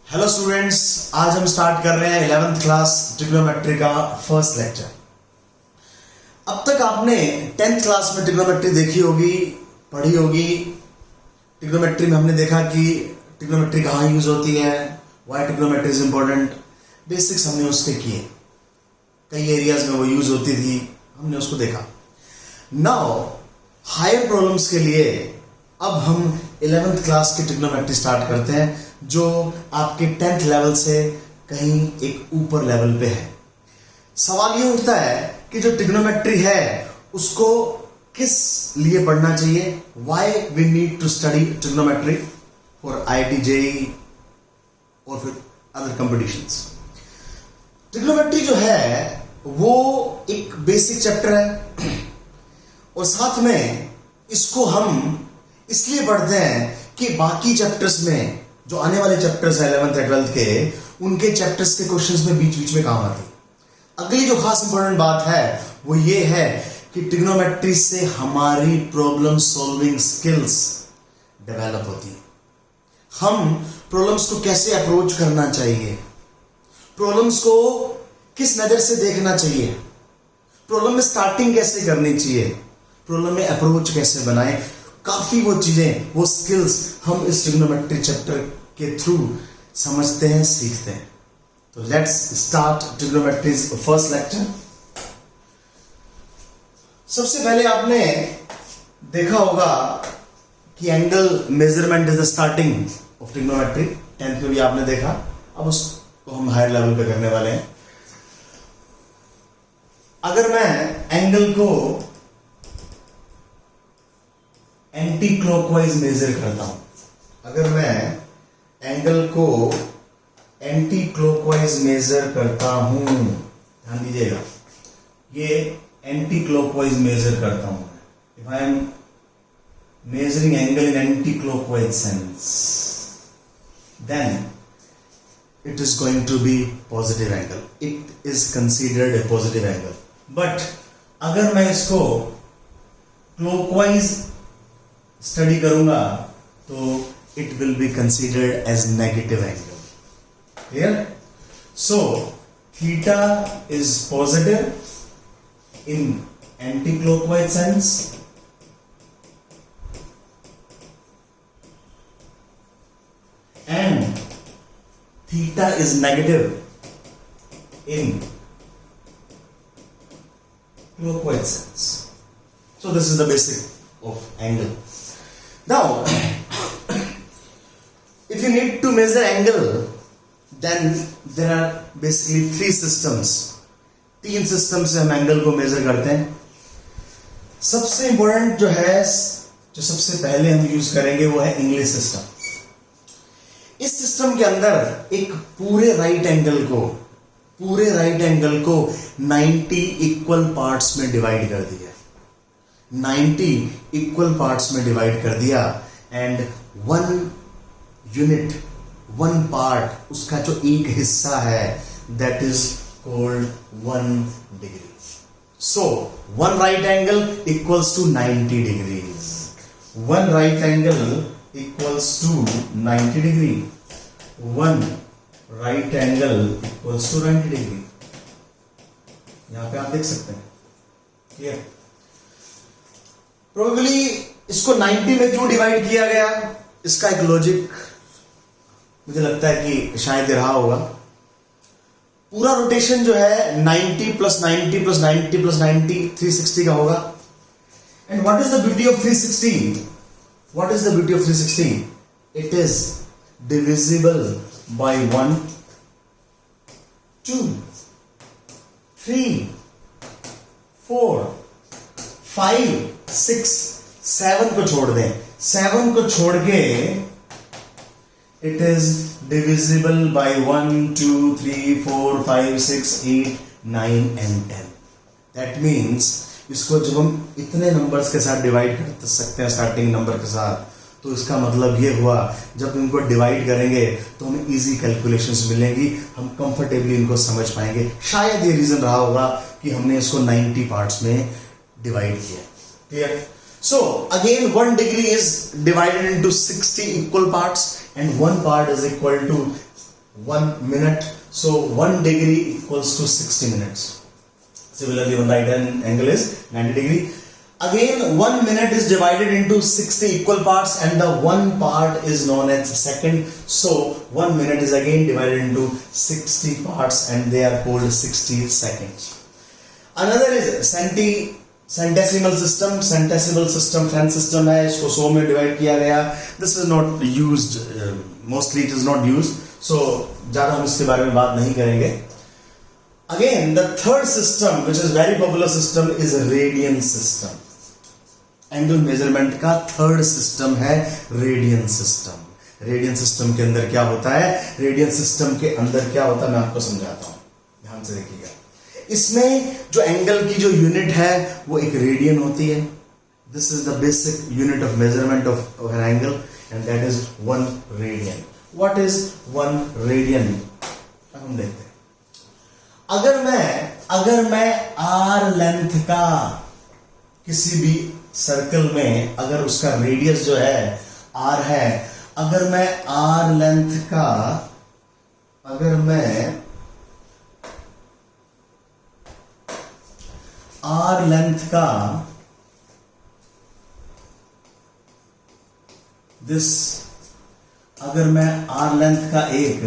Hello students, आज हम start कर रहे हैं 11th क्लास ट्रिग्नोमेट्री का फर्स्ट लेक्चर। अब तक आपने 10th क्लास में ट्रिग्नोमेट्री देखी होगी, पढ़ी होगी। ट्रिग्नोमेट्री में हमने देखा कि ट्रिग्नोमेट्री कहाँ यूज होती है, why trigonometry is important. Basics हमने उसके किए, कई एरियाज में वो यूज होती थी, हमने उसको देखा। नाउ हायर प्रॉब्लम्स के लिए अब हम 11th क्लास की ट्रिग्नोमेट्री स्टार्ट करते हैं, जो आपके 10th लेवल से कहीं एक ऊपर लेवल पे है। सवाल ये उठता है कि जो ट्रिग्नोमेट्री है उसको किस लिए पढ़ना चाहिए, why we need to study trigonometry for IIT JEE और फिर अदर कंपटीशंस। ट्रिग्नोमेट्री जो है वो एक बेसिक चैप्टर है और साथ में इसको हम इसलिए पढ़ते हैं कि बाकी चैप्टर्स में जो आने वाले चैप्टर्स हैं 11th या 12th के, उनके चैप्टर्स के क्वेश्चंस में बीच बीच में काम आते हैं। अगली जो खास इंपॉर्टेंट बात है वो ये है कि ट्रिग्नोमेट्री से हमारी प्रॉब्लम सॉल्विंग स्किल्स डेवलप होती है। हम प्रॉब्लम्स को कैसे अप्रोच करना चाहिए, प्रॉब्लम्स को किस नजर से देखना चाहिए, प्रॉब्लम में स्टार्टिंग कैसे करनी चाहिए, प्रॉब्लम में अप्रोच कैसे बनाएं, काफी वो चीजें, वो स्किल्स हम इस ट्रिग्नोमेट्री चैप्टर के थ्रू समझते हैं, सीखते हैं। तो लेट्स स्टार्ट ट्रिग्नोमेट्रीज फर्स्ट लेक्चर। सबसे पहले आपने देखा होगा कि angle measurement is the starting of trigonometry. 10th में भी आपने देखा, अब उसको हम हायर लेवल पे करने वाले हैं। अगर मैं एंगल को एंटी क्लॉकवाइज मेजर करता हूं, अगर मैं एंगल को एंटी क्लॉकवाइज मेजर करता हूं, ध्यान दीजिएगा, ये एंटी क्लॉकवाइज मेजर करता हूं। If I am measuring angle in anti clockwise sense, then it is going to be positive angle, it is considered a positive angle. But अगर मैं इसको क्लॉकवाइज स्टडी करूंगा तो it will be considered as negative angle. Clear? So theta is positive in anti-clockwise sense and theta is negative in clockwise sense. So this is the basic of angle. Now if you need to measure angle, then there are basically 3 systems. 3 systems से हम angle को major करते हैं। सबसे important जो है, जो सबसे पहले हम यूज करेंगे वो है इंग्लिश सिस्टम। इस सिस्टम के अंदर एक पूरे राइट एंगल को 90 इक्वल पार्ट्स में डिवाइड कर दिया, 90 इक्वल पार्ट्स में डिवाइड कर दिया and one unit, one part, उसका जो एक हिस्सा है, that is called 1 degree. So 1 right angle equals to 90 degrees, 1 right angle equals to 90 degree, 1 right angle equals to 90 degree. यहां पे आप देख सकते हैं, क्लियर? प्रोबेबली इसको 90 में क्यों डिवाइड किया गया, इसका एक लॉजिक मुझे लगता है कि शायद रहा होगा। पूरा रोटेशन जो है 90 प्लस 90 प्लस 90 प्लस 90 360 का होगा। And what is the beauty of 360? What is the beauty of 360? It is divisible by 1 2 3 4 5 6 7 को छोड़ दें, 7 को छोड़ के it is divisible by 1 2 3 4 5 6 8 9 and 10. That means इसको जब हम इतने नंबर्स के साथ डिवाइड कर सकते हैं स्टार्टिंग नंबर के साथ, तो इसका मतलब ये हुआ जब इनको डिवाइड करेंगे तो हमें इजी कैलकुलेशंस मिलेंगी, हम कंफर्टेबली इनको समझ पाएंगे। शायद ये रीजन रहा होगा कि हमने इसको 90 पार्ट्स में डिवाइड किया। Clear? So again 1 degree is divided into 60 equal parts and one part is equal to 1 minute. So 1 degree equals to 60 minutes. Similarly, one right angle is 90 degree. Again, 1 minute is divided into 60 equal parts, and the one part is known as second. So 1 minute is again divided into 60 parts, and they are called 60 seconds. Another is centesimal system. Centesimal system French system है, इसको 100 में divide किया गया. This is not used, mostly it is not used, so ज़्यादा हम इसके बारे में बात नहीं करेंगे. Again, the third system, which is very popular system, is radian system. Angle measurement का थर्ड सिस्टम है रेडियन सिस्टम. रेडियन सिस्टम के अंदर क्या होता है, रेडियन सिस्टम के अंदर क्या होता है, मैं आपको समझाता हूं, ध्यान से देखिएगा. इसमें जो एंगल की जो यूनिट है वो एक रेडियन होती है. This is the basic unit of measurement of an angle, and that is 1 radian. What is 1 radian? हम देखते हैं. अगर मैं आर लेंथ का किसी भी सर्कल में, अगर उसका रेडियस जो है आर है, अगर मैं आर लेंथ का, अगर मैं आर लेंथ का दिस, अगर मैं आर लेंथ का एक